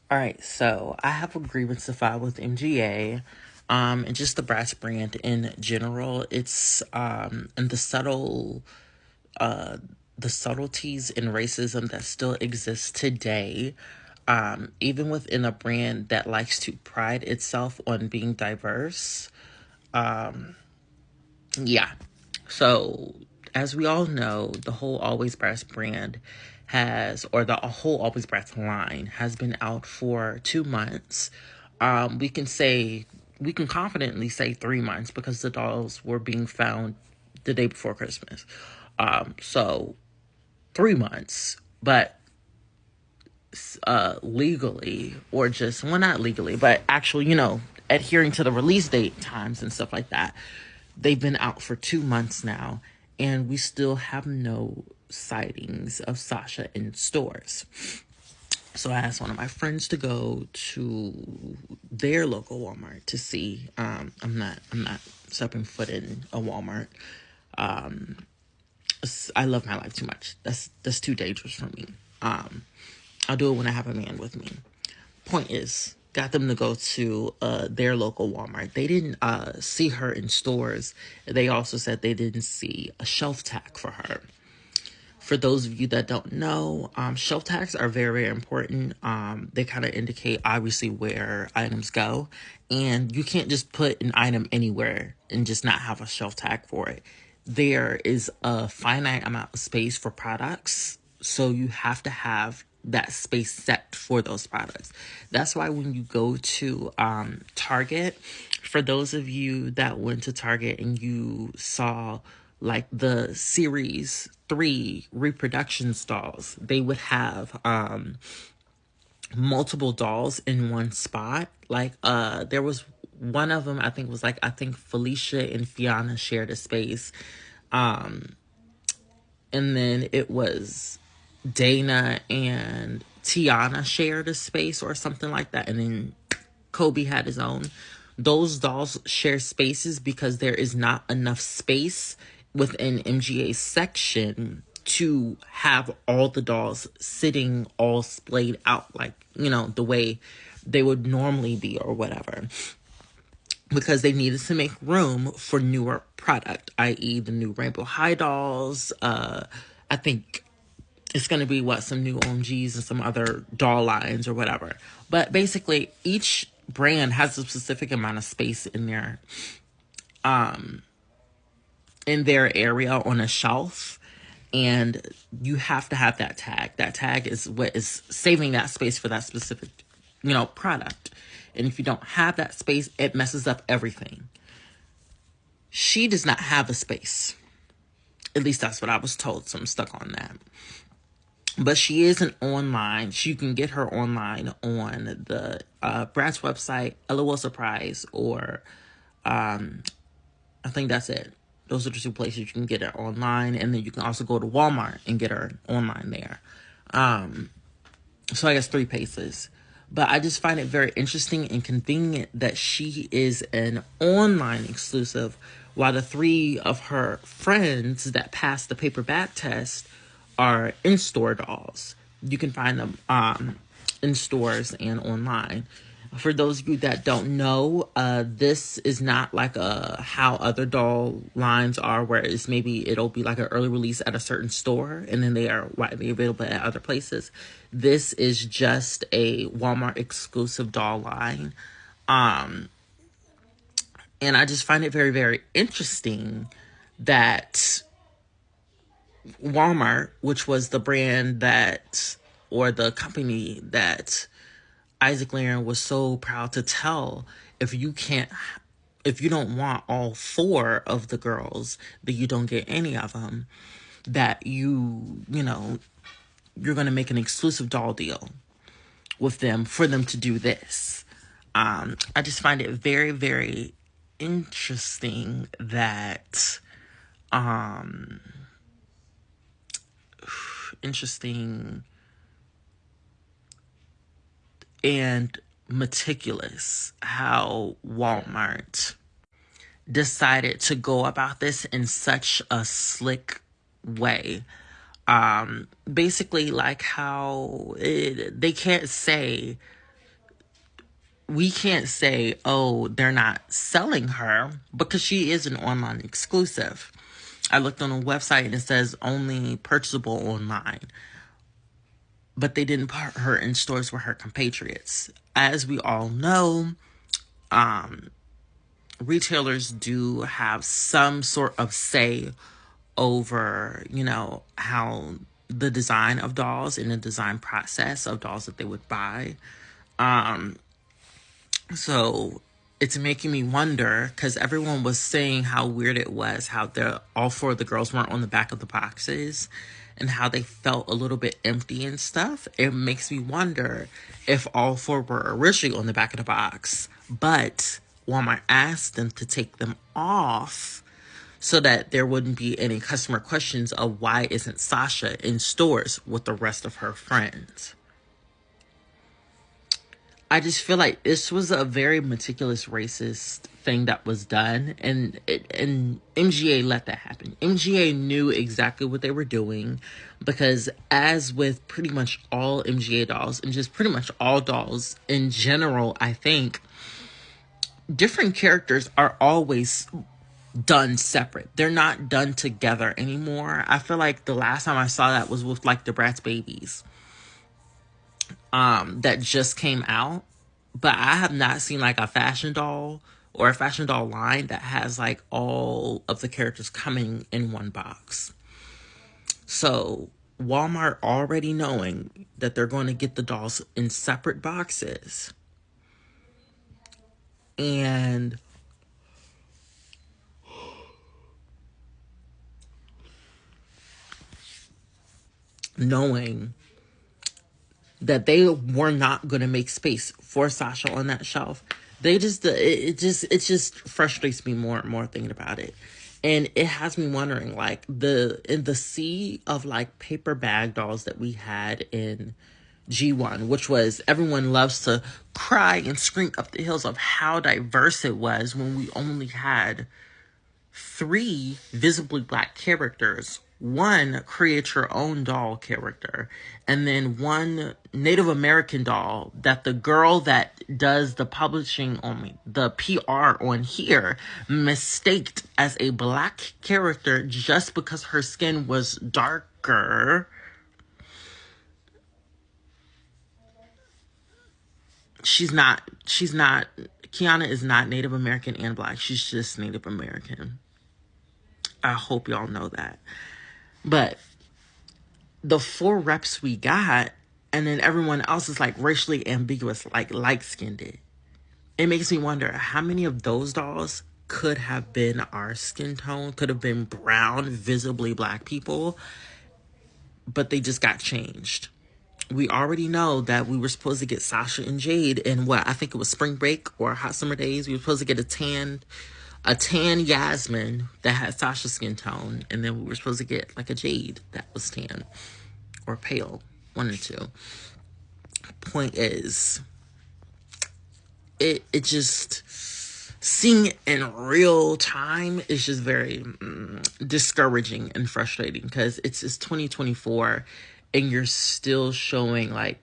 All right, so I have a grievance to file with MGA, and just the Bratz brand in general. It's and the subtleties in racism that still exist today, even within a brand that likes to pride itself on being diverse. Yeah. So, as we all know, the whole Always Brass brand or the whole Always Brass line has been out for 2 months. We can say, we can confidently say 3 months because the dolls were being found the day before Christmas. So 3 months, but legally, or just, well, not legally, but actually, adhering to the release date times and stuff like that, they've been out for 2 months now, and we still have no sightings of Sasha in stores. So I asked one of my friends to go to their local Walmart to see. I'm not stepping foot in a Walmart. I love my life too much. That's too dangerous for me. I'll do it when I have a man with me. Point is, got them to go to their local Walmart. They didn't see her in stores. They also said they didn't see a shelf tag for her. For those of you that don't know, shelf tags are very, very important. They kind of indicate, obviously, where items go. And you can't just put an item anywhere and just not have a shelf tag for it. There is a finite amount of space for products, so you have to have that space set for those products. That's why when you go to Target, for those of you that went to Target and you saw like the series 3 reproduction dolls, they would have multiple dolls in one spot. Like there was one of them, I think Felicia and Fiona shared a space, and then it was Dana and Tiana shared a space or something like that, and then Kobe had his own. Those dolls share spaces because there is not enough space within MGA's section to have all the dolls sitting all splayed out, like, the way they would normally be or whatever, because they needed to make room for newer product, i.e. the new Rainbow High dolls. I think it's going to be some new OMGs and some other doll lines or whatever. But basically, each brand has a specific amount of space in their area on a shelf, and you have to have that tag. That tag is what is saving that space for that specific, product. And if you don't have that space, it messes up everything. She does not have a space. At least that's what I was told, so I'm stuck on that. But she is an online. You can get her online on the Bratz website, LOL Surprise, or I think that's it. Those are the two places you can get her online. And then you can also go to Walmart and get her online there. So I guess 3 places. But I just find it very interesting and convenient that she is an online exclusive, while the 3 of her friends that passed the paper bag test are in-store dolls. You can find them in stores and online. For those of you that don't know, this is not like how other doll lines are, where it's maybe it'll be like an early release at a certain store and then they are widely available at other places. This is just a Walmart exclusive doll line. And I just find it very, very interesting that Walmart, which was the brand or the company that Isaac Laren was so proud to tell, if you don't want all 4 of the girls, that you don't get any of them, that you're going to make an exclusive doll deal with them for them to do this. I just find it very, very interesting that, interesting and meticulous how Walmart decided to go about this in such a slick way. Basically, like how they can't say we can't say, oh, they're not selling her, because she is an online exclusive. I looked on a website and it says only purchasable online, but they didn't put her in stores with her compatriots. As we all know, retailers do have some sort of say over, how the design of dolls and the design process of dolls that they would buy. So it's making me wonder, because everyone was saying how weird it was how all four of the girls weren't on the back of the boxes and how they felt a little bit empty and stuff. It makes me wonder if all four were originally on the back of the box, but Walmart asked them to take them off so that there wouldn't be any customer questions of why isn't Sasha in stores with the rest of her friends. I just feel like this was a very meticulous racist thing that was done, and MGA let that happen. MGA knew exactly what they were doing, because as with pretty much all MGA dolls and just pretty much all dolls in general, I think different characters are always done separate. They're not done together anymore. I feel like the last time I saw that was with like the Bratz babies that just came out, but I have not seen like a fashion doll or a fashion doll line that has like all of the characters coming in one box. So Walmart already knowing that they're going to get the dolls in separate boxes, and knowing that they were not going to make space for Sasha on that shelf. It just frustrates me more and more thinking about it. And it has me wondering, like, in the sea of like paper bag dolls that we had in G1, which was, everyone loves to cry and scream up the hills of how diverse it was when we only had 3 visibly black characters, 1 create your own doll character, and then 1 Native American doll that the girl that does the publishing on me, the PR on here, mistaked as a black character just because her skin was darker. Kiana is not Native American and black. She's just Native American. I hope y'all know that. But the 4 reps we got, and then everyone else is like racially ambiguous, like light-skinned. It makes me wonder how many of those dolls could have been our skin tone, could have been brown, visibly black people, but they just got changed. We already know that we were supposed to get Sasha and Jade in I think it was spring break or hot summer days. We were supposed to get a tan Yasmin that had Sasha's skin tone, and then we were supposed to get like a Jade that was tan or pale, 1 or 2. Point is, it just, seeing it in real time is just very discouraging and frustrating, because it's 2024 and you're still showing and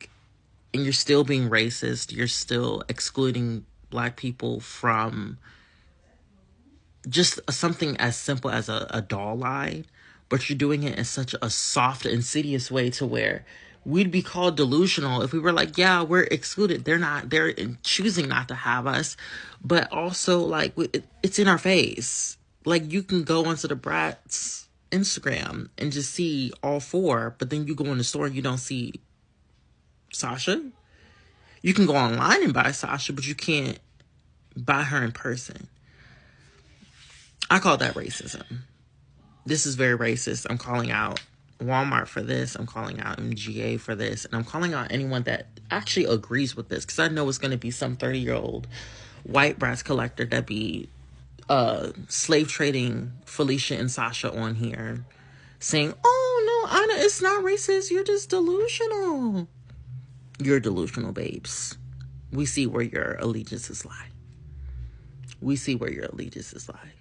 you're still being racist, you're still excluding black people from just something as simple as a doll line, but you're doing it in such a soft, insidious way to where we'd be called delusional if we were like, yeah, we're excluded. They're choosing not to have us, but also like it's in our face. Like, you can go onto the Bratz Instagram and just see all 4, but then you go in the store and you don't see Sasha. You can go online and buy Sasha, but you can't buy her in person. I call that racism. This is very racist. I'm calling out Walmart for this. I'm calling out MGA for this. And I'm calling out anyone that actually agrees with this, because I know it's going to be some 30-year-old white Bratz collector that be slave trading Felicia and Sasha on here saying, oh, no, Anna, it's not racist. You're just delusional. You're delusional, babes. We see where your allegiances lie. We see where your allegiances lie.